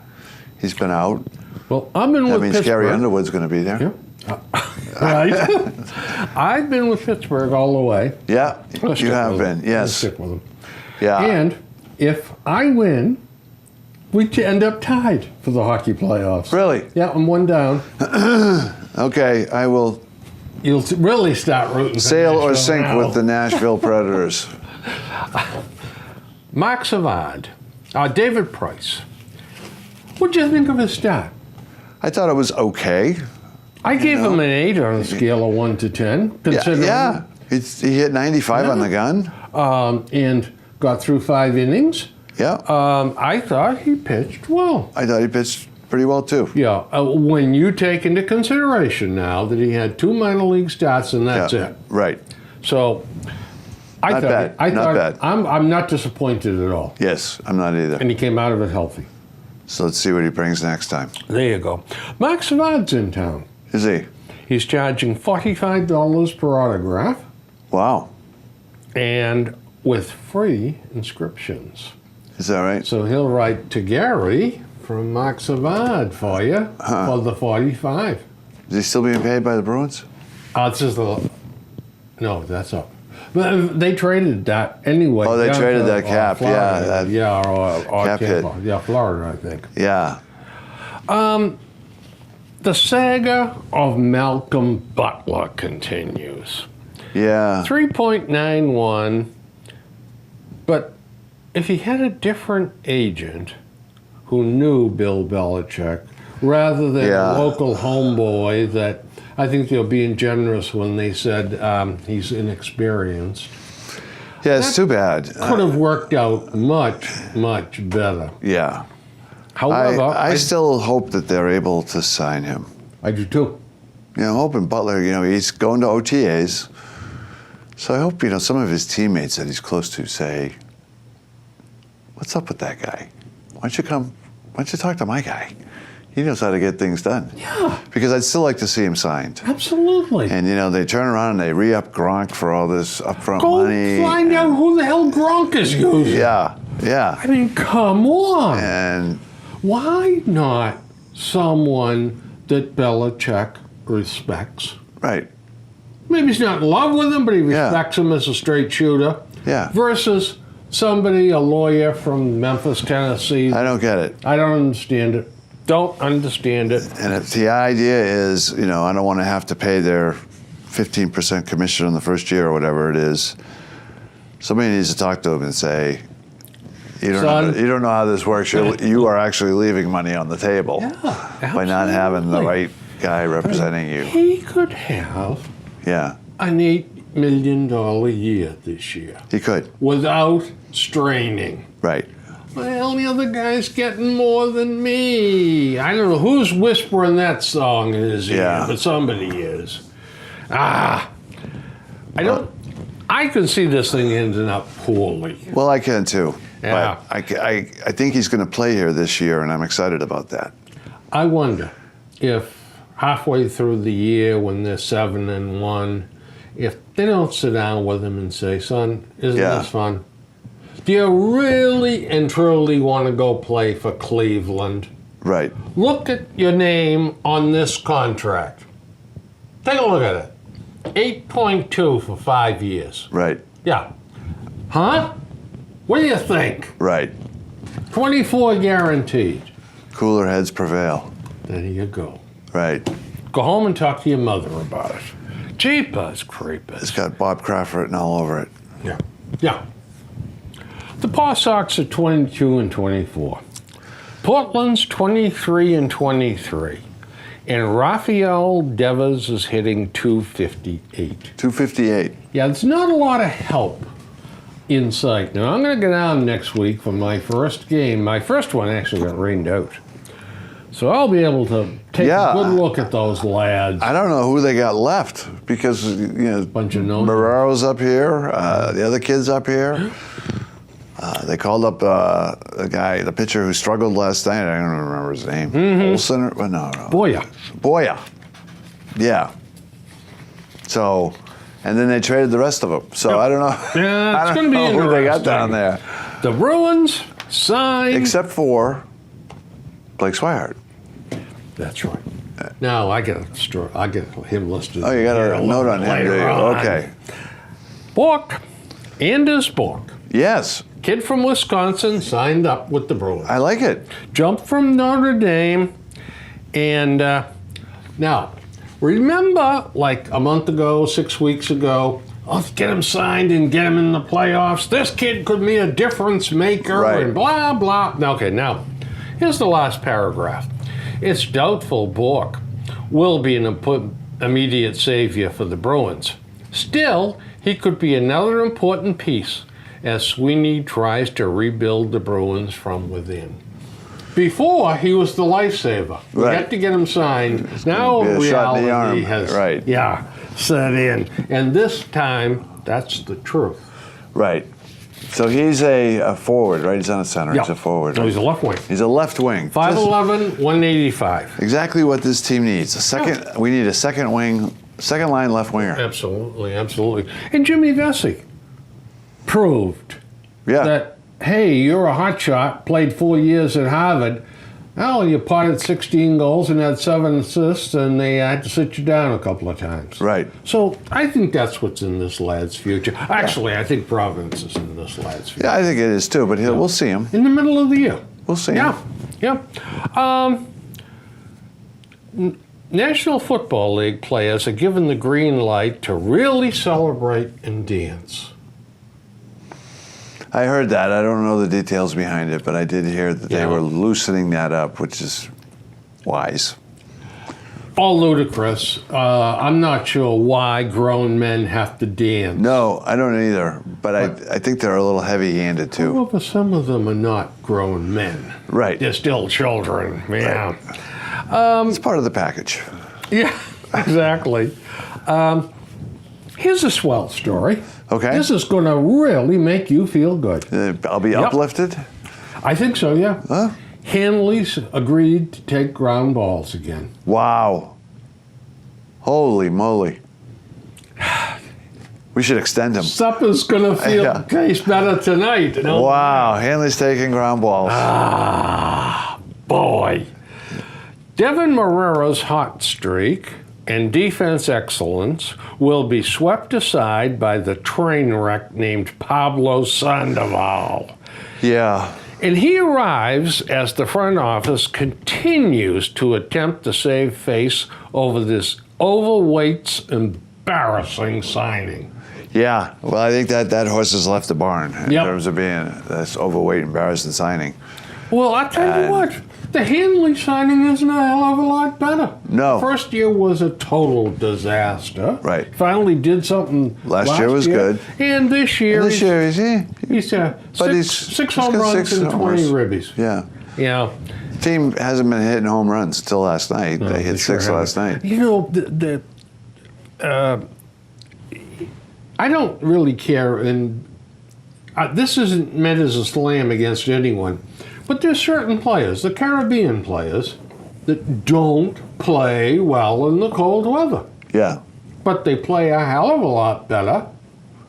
He's been out. Well, I'm in That with means Pittsburgh. Gary Underwood's going to be there. Yeah. Right. I've been with Pittsburgh all the way. Yeah, Let's you stick have with them. been. Let's Yes. stick with them. Yeah. And if I win, we end up tied for the hockey playoffs. Really? Yeah, I'm 1 down. Okay, I will You'll really start rooting for sail or Nashville sink now. with the Nashville Predators. Mark Savard, David Price. What'd you think of his start? I thought it was okay. I gave him an 8 on a scale of 1 to 10. Considering, Yeah. He hit 95 on the gun. And got through 5 innings. Yeah. I thought he pitched well. I thought he pitched pretty well too. Yeah, when you take into consideration now that he had 2 minor league starts and that's Yeah. it. Right. So, I Not thought, bad. I Not thought bad. I'm not disappointed at all. Yes, I'm not either. And he came out of it healthy. So let's see what he brings next time. There you go. Mark Savard's in town. Is he? He's charging $45 per autograph Wow. and with free inscriptions. Is that right? So he'll write to Gary from Mark Savard for you for the 45. Is he still being paid by the Bruins? This is no, that's up. But they traded that anyway. Oh, they down traded to, that cap, Florida. yeah, or cap hit. Tampa. Yeah, Florida, I think. Yeah. the saga of Malcolm Butler continues. Yeah. 3.91, but if he had a different agent who knew Bill Belichick, rather than a local homeboy that I think they're being generous when they said he's inexperienced. Yeah, it's too bad. Could have worked out much, much better. Yeah. However, I still hope that they're able to sign him. I do too. You know, hoping Butler, you know, he's going to OTAs. So I hope, you know, some of his teammates that he's close to say, what's up with that guy? Why don't you talk to my guy? He knows how to get things done. Yeah. Because I'd still like to see him signed. Absolutely. And, you know, they turn around and they re-up Gronk for all this upfront money. Go find out who the hell Gronk is using. Yeah, yeah. I mean, come on. And why not someone that Belichick respects? right. Maybe he's not in love with him, but he respects him as a straight shooter. Yeah. Versus somebody, a lawyer from Memphis, Tennessee. I don't get it. I don't understand it. Don't understand it. And if the idea is, you know, I don't want to have to pay their 15% commission on the first year or whatever it is, somebody needs to talk to him and say, you don't know how this works. You are actually leaving money on the table by not having the right guy representing you. He could have an $8 million a year this year. He could. Without straining. Right. Well, the other guy's getting more than me. I don't know who's whispering that song in his ear, but somebody is. I can see this thing ending up poorly. Well, I can too. Yeah. But I think he's going to play here this year, and I'm excited about that. I wonder if halfway through the year when they're 7-1, if they don't sit down with him and say, son, isn't this fun? Do you really and truly want to go play for Cleveland? Right. Look at your name on this contract. Take a look at it. 8.2 for 5 years. Right. Yeah. Huh? What do you think? Right. 24 guaranteed. Cooler heads prevail. There you go. Right. Go home and talk to your mother about it. Jeepers creepers. It's got Bob Kraft written all over it. Yeah. Yeah. The Paw Sox are 22-24. Portland's 23-23. And Rafael Devers is hitting 258. 258. Yeah, there's not a lot of help in sight. Now, I'm going to go down next week for my first game. My first one actually got rained out. So I'll be able to take a good look at those lads. I don't know who they got left because, you know, bunch of no Mararo's up here, the other kid's up here. They called up the guy, the pitcher who struggled last night. I don't remember his name. Olson? Or, no. Boya. Yeah. So, and then they traded the rest of them. So I don't know. Yeah, it's going to be interesting. Who they got down there. The Bruins signed. Except for Blake Swihart. That's right. Now I get him listed. Oh, you got a note on him, do you? Okay. Bork, Anders Bork. Yes. Kid from Wisconsin signed up with the Bruins. I like it. Jumped from Notre Dame. And now, remember like a month ago, 6 weeks ago, let's get him signed and get him in the playoffs. This kid could be a difference maker and blah, blah. Okay, now, here's the last paragraph. It's doubtful Bork will be an immediate savior for the Bruins. Still, he could be another important piece as Sweeney tries to rebuild the Bruins from within. Before, he was the lifesaver. We had to get him signed. Now reality has set in. And this time, that's the truth. Right. So he's a forward, right? He's not a center. He's a forward. No, he's a left wing. He's a left wing. 5'11", 185. Exactly what this team needs. We need a second line left winger. Absolutely, absolutely. And Jimmy Vesey proved that, hey, you're a hotshot, played 4 years at Harvard. Well, you potted 16 goals and had 7 assists, and they had to sit you down a couple of times. Right. So I think that's what's in this lad's future. Actually, I think Providence is in this lad's future. Yeah, I think it is too, but we'll see him. In the middle of the year. We'll see him. Yeah. National Football League players are given the green light to really celebrate and dance. I heard that. I don't know the details behind it, but I did hear that they were loosening that up, which is wise. All ludicrous. I'm not sure why grown men have to dance. No, I don't either. But I think they're a little heavy-handed too. However, some of them are not grown men. Right. They're still children. Yeah. Right. It's part of the package. Yeah, exactly. Here's a swell story. Okay. This is going to really make you feel good. I'll be uplifted? I think so, yeah. Huh? Hanley's agreed to take ground balls again. Wow. Holy moly. We should extend him. Supper's going to taste better tonight. Wow, Hanley's taking ground balls. Ah, boy. Devin Marrero's hot streak and defense excellence will be swept aside by the train wreck named Pablo Sandoval. Yeah. And he arrives as the front office continues to attempt to save face over this overweight's embarrassing signing. Yeah, well, I think that horse has left the barn in Yep. terms of being this overweight, embarrassing signing. Well, I'll tell you what, the Hanley signing isn't a hell of a lot better. No. The first year was a total disaster. Right. Finally did something Last year was good. And this year, And this year, he's six home got runs 6 and 20 homers. ribbies. Yeah. Yeah. The team hasn't been hitting home runs until last night. No, they hit sure 6 last haven't. night. You know, I don't really care, and this isn't meant as a slam against anyone, but there's certain players, the Caribbean players, that don't play well in the cold weather. Yeah. But they play a hell of a lot better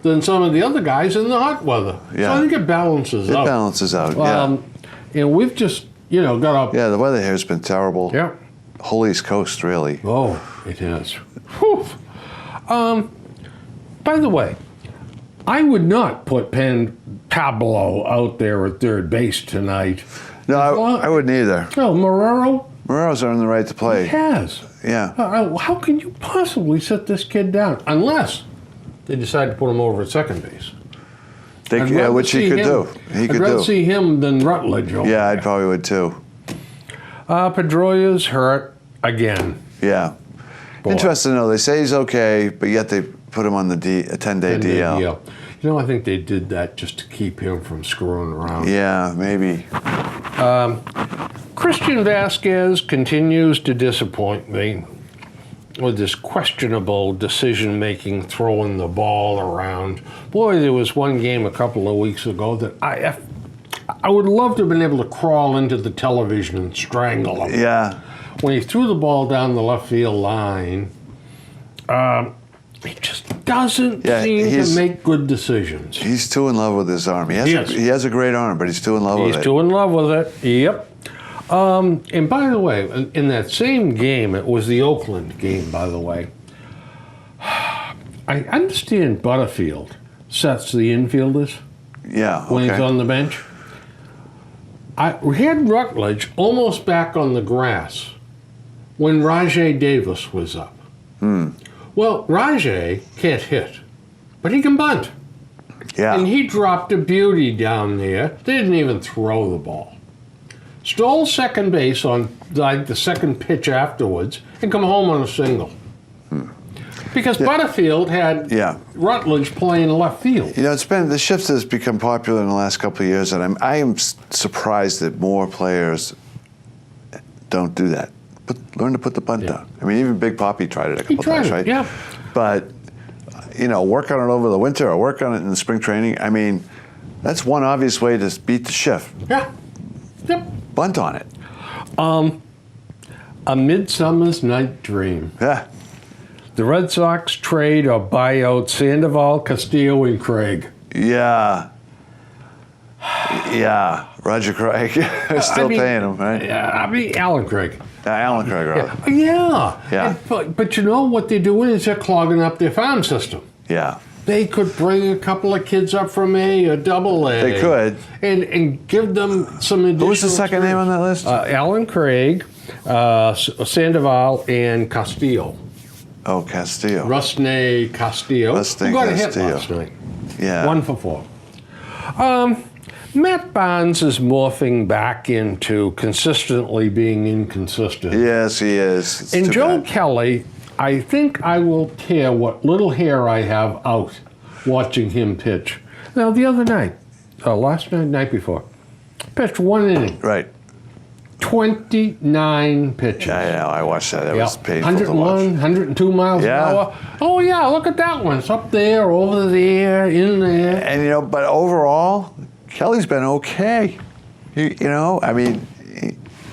than some of the other guys in the hot weather. Yeah. So I think it balances out. It balances out, yeah. And we've just, got up. Yeah, the weather here has been terrible. Yeah. Whole East Coast, really. Oh, it has. Whew. By the way, I would not put Pablo out there at third base tonight. No, I wouldn't either. No, Marrero's earned the right to play. has. Yeah. How can you possibly set this kid down? Unless they decide to put him over at second base. Which he could do. I'd rather see him than Rutledge. Yeah, I probably would too. Pedroia's hurt again. Yeah. Boy. Interesting though. They say he's okay, but yet they put him on the a 10-day DL. I think they did that just to keep him from screwing around. Yeah, maybe. Christian Vasquez continues to disappoint me with this questionable decision-making, throwing the ball around. Boy, there was one game a couple of weeks ago that I would love to have been able to crawl into the television and strangle him. Yeah. When he threw the ball down the left field line, he just doesn't seem to make good decisions. He's too in love with his arm. He has a great arm, but he's too in love with it. He's too in love with it. Yep. And by the way, in that same game, it was the Oakland game, by the way. I understand Butterfield sets the infielders when he's on the bench. We had Rutledge almost back on the grass when Rajay Davis was up. Well, Rajay can't hit, but he can bunt. Yeah. And he dropped a beauty down there. They didn't even throw the ball. Stole second base on the second pitch afterwards and come home on a single. Because Butterfield had Rutledge playing left field. The shift has become popular in the last couple of years, and I am surprised that more players don't do that. Learn to put the bunt down. I mean, even Big Papi tried it a couple times, right? Yeah. But, work on it over the winter or work on it in the spring training. I mean, that's one obvious way to beat the shift. Yeah. Yep. Bunt on it. A Midsummer's Night Dream. Yeah. The Red Sox trade or buy out Sandoval, Castillo, and Craig. Yeah. Yeah. Roger Craig. Still paying him, right? Yeah, Alan Craig. Alan Craig, right? Yeah. But you know what they're doing is they're clogging up their farm system. Yeah. They could bring a couple of kids up from A or double A. They could. And give them some additional... Who was the second name on that list? Alan Craig. Sandoval and Castillo. Oh, Castillo. Rusney Castillo. Rusney Who got a hit Castillo. last night. Yeah. 1 for 4. Matt Barnes is morphing back into consistently being inconsistent. Yes, he is. It's And too Joe bad. Kelly, I think I will tear what little hair I have out watching him pitch. Now, the other night, last night, night before, pitched 1 inning, Right. 29 pitches. Yeah, I watched that. That Yeah. was painful to 101, watch. 102 miles Yeah. an hour. Oh, yeah, look at that one. It's up there, over there, in there. And, but overall, Kelly's been okay.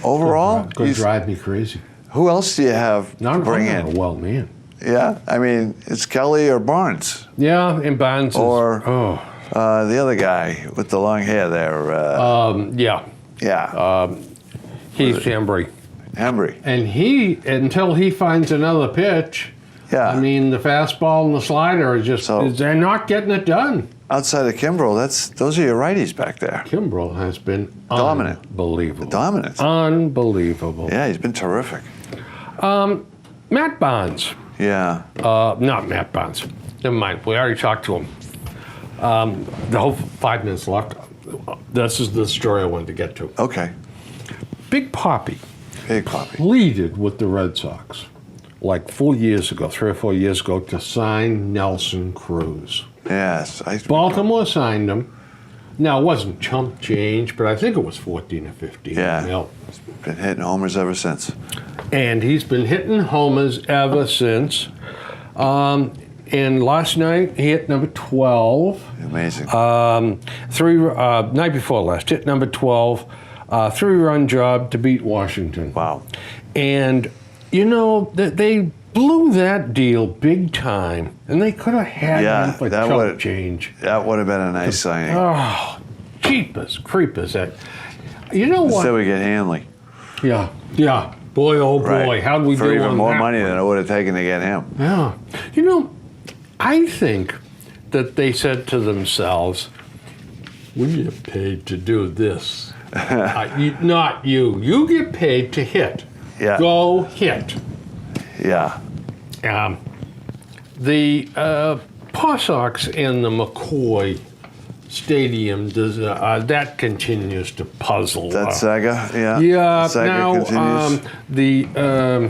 Overall, Could drive me crazy. who else do you have to bring I'm not in? a well man. Yeah, it's Kelly or Barnes. Yeah, and Barnes Or- is, The other guy with the long hair there. yeah, Yeah, he's Chambry. Embry. And until he finds another pitch, Yeah. the fastball and the slider are just, they're not getting it done. Outside of Kimbrel, those are your righties back there. Kimbrel has been Dominant. unbelievable. Dominant. Unbelievable. Yeah, he's been terrific. Matt Barnes. Yeah. Not Matt Barnes. Never mind. We already talked to him. The whole 5 minutes left. This is the story I wanted to get to. Okay. Big Papi Big Papi. pleaded with the Red Sox like 4 years ago, 3 or 4 years ago, to sign Nelson Cruz. Yes. Baltimore signed him. Now, it wasn't chump change, but I think it was 14 or 15 Yeah. mil. Been hitting homers ever since. And he's been hitting homers ever since. And last night, he hit number 12. Amazing. Night before last, hit number 12. 3-run job to beat Washington. Wow. And, they blew that deal big time. And they could have had him for chump change. That would have been a nice signing. Oh, jeepers, creepers. You know what? Instead we get Hanley. Yeah. Boy, oh boy, Right. how do we For do even on more that money one? than it would have taken to get him. Yeah. I think that they said to themselves, we get paid to do this. Not you. You get paid to hit. Yeah. Go hit. Yeah. The Paw Sox and the McCoy Stadium, that continues to puzzle. That saga, yeah. Yeah, Saga now continues. the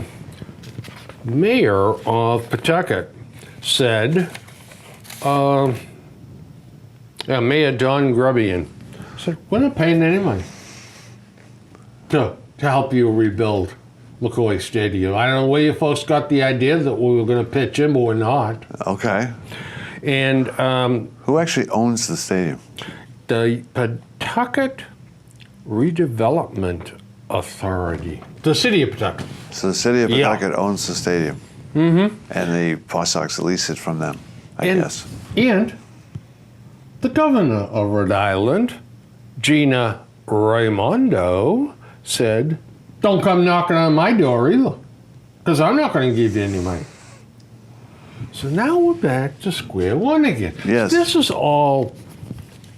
mayor of Pawtucket said, Mayor Don Grubian said, we're not paying any money to help you rebuild McCoy Stadium. I don't know where you folks got the idea that we were going to pitch in, but we're not. Okay. And Who actually owns the stadium? the Pawtucket Redevelopment Authority, the city of Pawtucket. So the city of Yeah. Pawtucket owns the stadium. Mm-hmm. And the Paw Sox lease it from them, I guess. And the governor of Rhode Island, Gina Raimondo, said, don't come knocking on my door either, because I'm not going to give you any money. So now we're back to square one again. Yes. This is all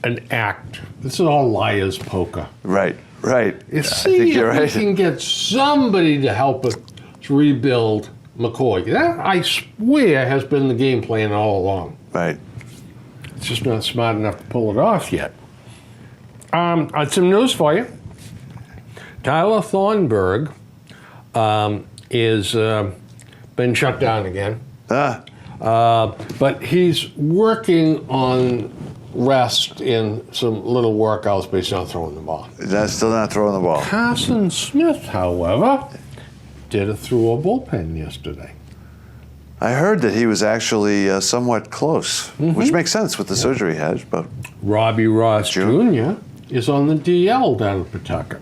an act. This is all liar's poker. Right. You I see think if you're we right. can get somebody to help us rebuild McCoy. That, I swear, has been the game plan all along. Right. It's just not smart enough to pull it off yet. I have some news for you. Tyler Thornburg is been shut down again. But he's working on rest in some little workouts, but he's not throwing the ball. That's still not throwing the ball. Carson Smith, however, did it through a bullpen yesterday. I heard that he was actually somewhat close, which makes sense with the surgery he had. But Robbie Ross Jr. is on the DL down in Pawtucket.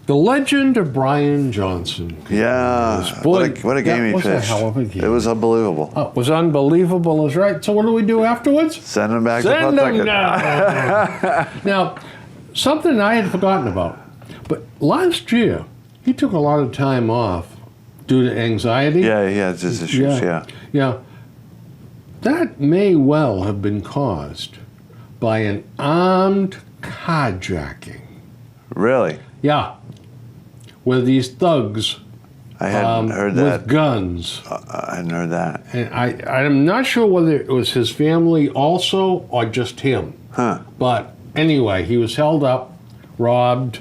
The legend of Brian Johnson. yeah, Boy, what a game that he was pitched. a hell of a game. It was unbelievable. Oh, it was unbelievable, is right. So what do we do afterwards? Send him back Send to him Pawtucket. now. Now, something I had forgotten about, but last year he took a lot of time off due to anxiety. Yeah, he had his issues. Yeah. That may well have been caused by an armed carjacking Really? Yeah. Where these thugs I hadn't heard that. with guns. I hadn't heard that. And I'm not sure whether it was his family also or just him. Huh. But anyway, he was held up, robbed,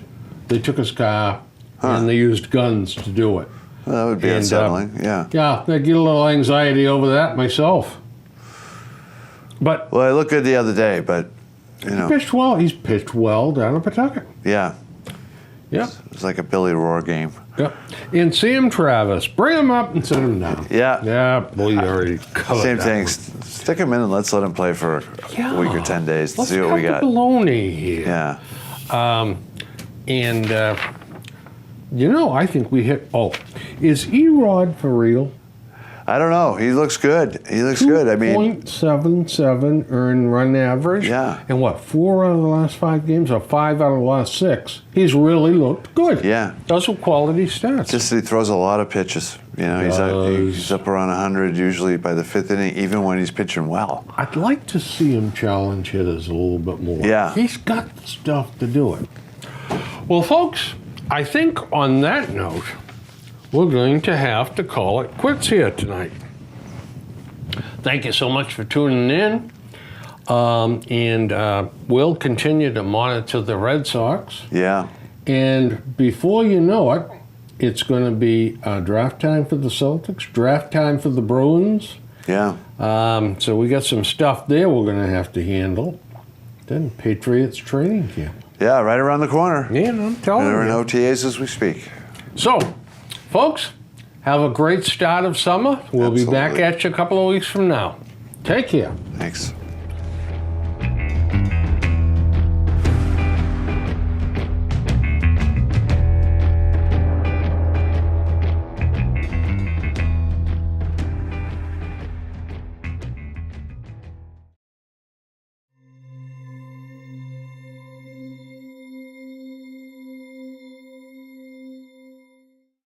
they took his car, and they used guns to do it. Well, that would be unsettling, yeah. Yeah, I get a little anxiety over that myself. But Well, I looked good the other day, but, you know. pitched well. He's pitched well down in Pawtucket. Yeah. Yeah. It's like a Billy Rohr game. Yeah. And Sam Travis, bring him up and set him down. Yeah. Yeah, we already covered Same that thing. one. Stick him in and let's let him play for a week or 10 days to Let's see what we cut got. the baloney here. Yeah. And, you know, I think we hit. Oh, is Erod for real? I don't know. He looks good. He looks good. I mean, 0.77 earned run average. Yeah. And what, 4 out of the last 5 games or 5 out of the last 6? He's really looked good. Yeah. Those are quality stats. just he throws a lot of pitches. You know, he's up around 100 usually by the 5th inning, even when he's pitching well. I'd like to see him challenge hitters a little bit more. Yeah. He's got the stuff to do it. Well, folks, I think on that note, we're going to have to call it quits here tonight. Thank you so much for tuning in. And we'll continue to monitor the Red Sox. Yeah. And before you know it, it's going to be draft time for the Celtics, draft time for the Bruins. Yeah. So we got some stuff there we're going to have to handle. Then Patriots training camp. Yeah, right around the corner. Yeah, I'm telling They're in you. OTAs as we speak. So, folks, have a great start of summer. We'll be back Absolutely. at you a couple of weeks from now. Take care. Thanks.